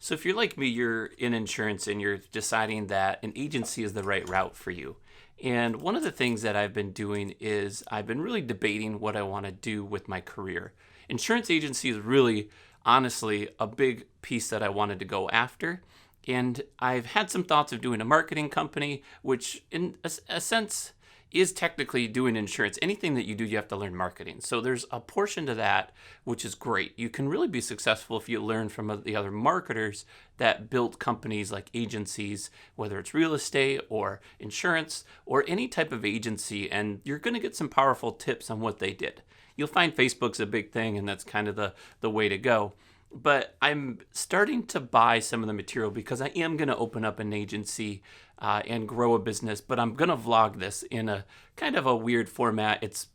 So if you're like me, you're in insurance and you're deciding that an agency is the right route for you. And one of the things that I've been doing is I've been really debating what I want to do with my career. Insurance agency is really, honestly, a big piece that I wanted to go after. And I've had some thoughts of doing a marketing company, which in a sense is technically doing insurance. Anything that you do, you have to learn marketing. So there's a portion to that, which is great. You can really be successful if you learn from the other marketers that built companies like agencies, whether it's real estate or insurance or any type of agency, and you're going to get some powerful tips on what they did. You'll find Facebook's a big thing, and that's kind of the way to go. But I'm starting to buy some of the material because I am going to open up an agency and grow a business, but I'm going to vlog this in a kind of a weird format. It's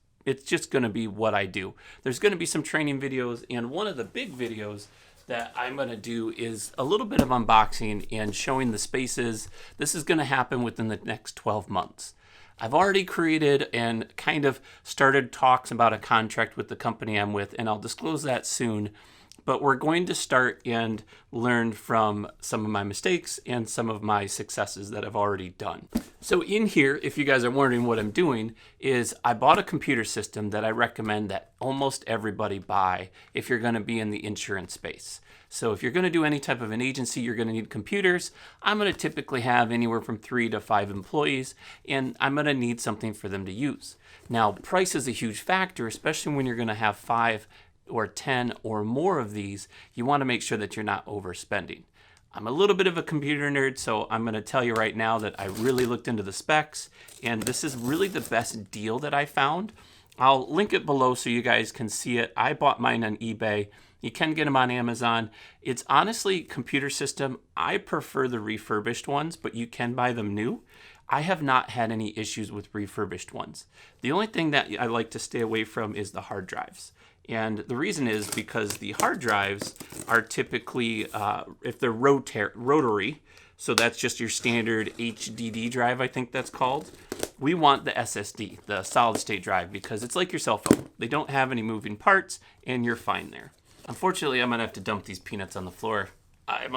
just going to be what I do. There's going to be some training videos, and one of the big videos that I'm going to do is a little bit of unboxing and showing the spaces. This is going to happen within the next 12 months. I've already created and kind of started talks about a contract with the company I'm with, and I'll disclose that soon. But we're going to start and learn from some of my mistakes and some of my successes that I've already done. So in here, if you guys are wondering what I'm doing, is I bought a computer system that I recommend that almost everybody buy if you're going to be in the insurance space. So if you're going to do any type of an agency, you're going to need computers. I'm going to typically have anywhere from 3 to 5 employees, and I'm going to need something for them to use. Now, price is a huge factor, especially when you're going to have 5 or 10 or more of these. You want to make sure that you're not overspending. I'm a little bit of a computer nerd, so I'm going to tell you right now that I really looked into the specs, and this is really the best deal that I found. I'll link it below so you guys can see it. I bought mine on eBay. You can get them on Amazon. It's honestly computer system. I prefer the refurbished ones, but you can buy them new. I have not had any issues with refurbished ones. The only thing that I like to stay away from is the hard drives. And the reason is because the hard drives are typically, if they're rotary, so that's just your standard HDD drive, I think that's called. We want the SSD, the solid state drive, because it's like your cell phone. They don't have any moving parts, and you're fine there. Unfortunately, I'm going to have to dump these peanuts on the floor. I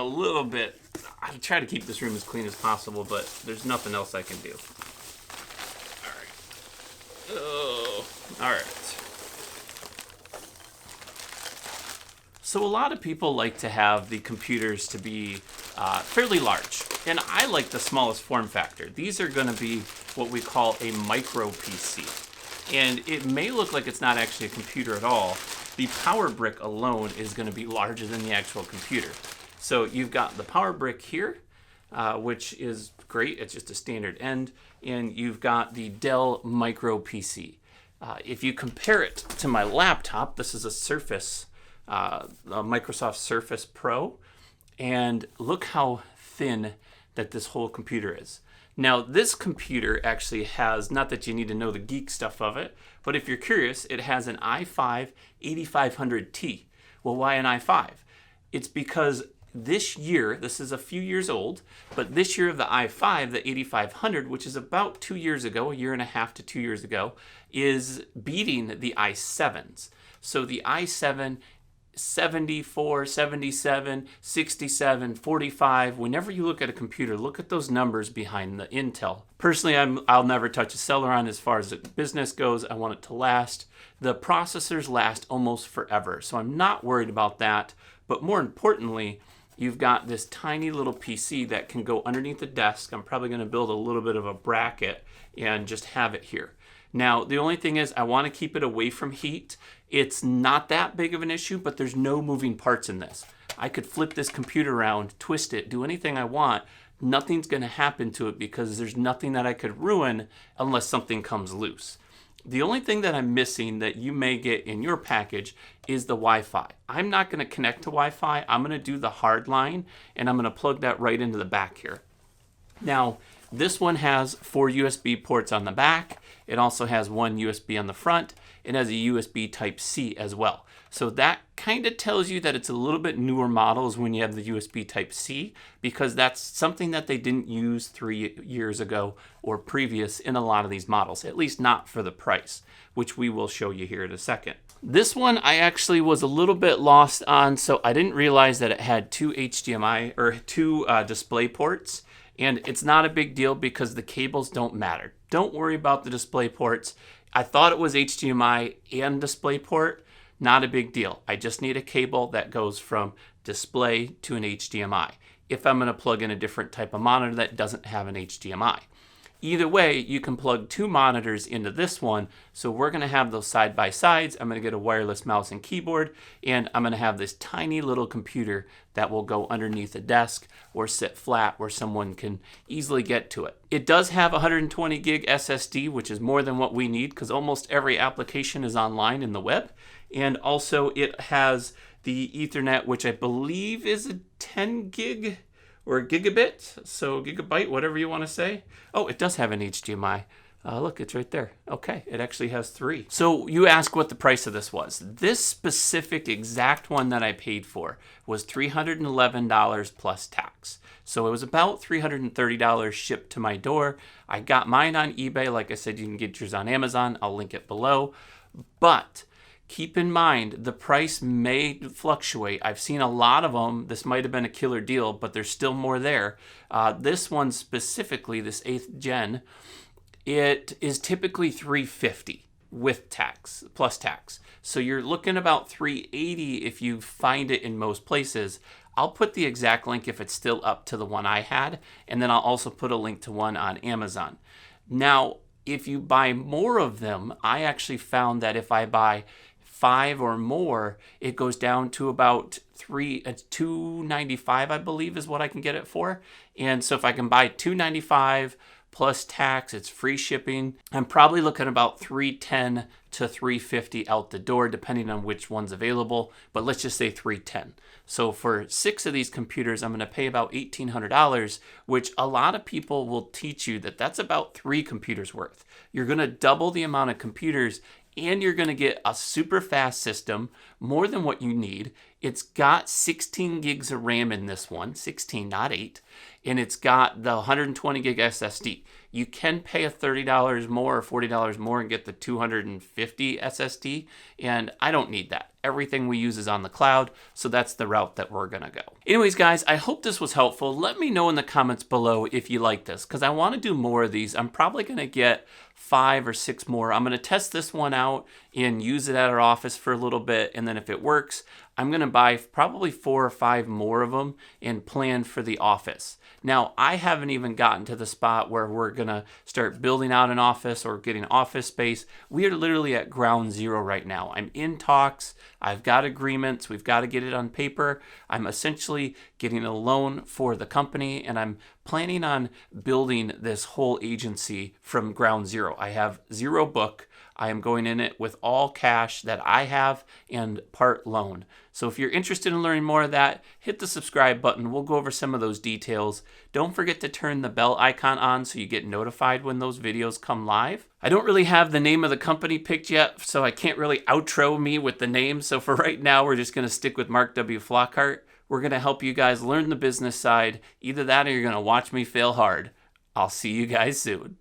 try to keep this room as clean as possible, but there's nothing else I can do. All right. Oh, all right. So a lot of people like to have the computers to be fairly large, and I like the smallest form factor. These are going to be what we call a micro PC, and it may look like it's not actually a computer at all. The power brick alone is going to be larger than the actual computer. So you've got the power brick here, which is great. It's just a standard end, and you've got the Dell Micro PC. If you compare it to my laptop, this is a Surface. A Microsoft Surface Pro, and look how thin that this whole computer is. Now, this computer actually has, not that you need to know the geek stuff of it, but if you're curious, it has an i5 8500T. Well, why an i5? It's because this year, this is a few years old, but this year of the i5, the 8500, which is about 2 years ago, a year and a half to 2 years ago, is beating the i7s. So the i7 74, 77, 67, 45. Whenever you look at a computer, look at those numbers behind the Intel. Personally, I'll never touch a Celeron as far as the business goes. I want it to last. The processors last almost forever, so I'm not worried about that. But more importantly, you've got this tiny little PC that can go underneath the desk. I'm probably going to build a little bit of a bracket and just have it here. Now, the only thing is I want to keep it away from heat. It's not that big of an issue, but there's no moving parts in this. I could flip this computer around, twist it, do anything I want. Nothing's going to happen to it because there's nothing that I could ruin unless something comes loose. The only thing that I'm missing that you may get in your package is the Wi-Fi. I'm not going to connect to Wi-Fi. I'm going to do the hard line, and I'm going to plug that right into the back here. Now, this one has 4 USB ports on the back. It also has 1 USB on the front. It has a USB Type-C as well. So that kind of tells you that it's a little bit newer models when you have the USB Type-C, because that's something that they didn't use 3 years ago or previous in a lot of these models, at least not for the price, which we will show you here in a second. This one I actually was a little bit lost on, so I didn't realize that it had two HDMI or two display ports. And it's not a big deal because the cables don't matter. Don't worry about the display ports. I thought it was HDMI and DisplayPort. Not a big deal. I just need a cable that goes from display to an HDMI if I'm going to plug in a different type of monitor that doesn't have an HDMI. Either way, you can plug two monitors into this one, so we're going to have those side by sides. I'm going to get a wireless mouse and keyboard, and I'm going to have this tiny little computer that will go underneath a desk or sit flat where someone can easily get to it. It does have 120 gig SSD, which is more than what we need because almost every application is online in the web. And also it has the Ethernet, which I believe is a 10 gig or a gigabit, so gigabyte, whatever you want to say. Oh, it does have an HDMI. Look, it's right there. Okay, it actually has 3. So you ask what the price of this was. This specific exact one that I paid for was $311 plus tax. So it was about $330 shipped to my door. I got mine on eBay. Like I said, you can get yours on Amazon. I'll link it below. But keep in mind, the price may fluctuate. I've seen a lot of them. This might have been a killer deal, but there's still more there. This one specifically, this 8th gen, it is typically $350 with tax, plus tax. So you're looking about $380 if you find it in most places. I'll put the exact link if it's still up to the one I had, and then I'll also put a link to one on Amazon. Now, if you buy more of them, I actually found that if I buy 5 or more, it goes down to about $295, I believe, is what I can get it for. And so if I can buy $295 plus tax, it's free shipping. I'm probably looking about $310 to $350 out the door, depending on which one's available. But let's just say $310. So for 6 of these computers, I'm going to pay about $1,800, which a lot of people will teach you that that's about 3 computers worth. You're going to double the amount of computers, and you're going to get a super fast system, more than what you need. It's got 16 gigs of RAM in this one, 16, not 8. And it's got the 120 gig SSD. You can pay a $30 more or $40 more and get the 250 SSD. And I don't need that. Everything we use is on the cloud, so that's the route that we're gonna go. Anyways, guys, I hope this was helpful. Let me know in the comments below if you like this, because I want to do more of these. I'm probably gonna get 5 or 6 more. I'm gonna test this one out and use it at our office for a little bit, and then if it works, I'm gonna buy probably 4 or 5 more of them and plan for the office. Now, I haven't even gotten to the spot where we're gonna start building out an office or getting office space. We are literally at ground zero right now. I'm in talks. I've got agreements. We've got to get it on paper. I'm essentially getting a loan for the company, and I'm planning on building this whole agency from ground zero. I have 0 book. I am going in it with all cash that I have and part loan. So if you're interested in learning more of that, hit the subscribe button. We'll go over some of those details. Don't forget to turn the bell icon on so you get notified when those videos come live. I don't really have the name of the company picked yet, so I can't really outro me with the name. So for right now, we're just going to stick with Mark W. Flockhart. We're going to help you guys learn the business side. Either that or you're going to watch me fail hard. I'll see you guys soon.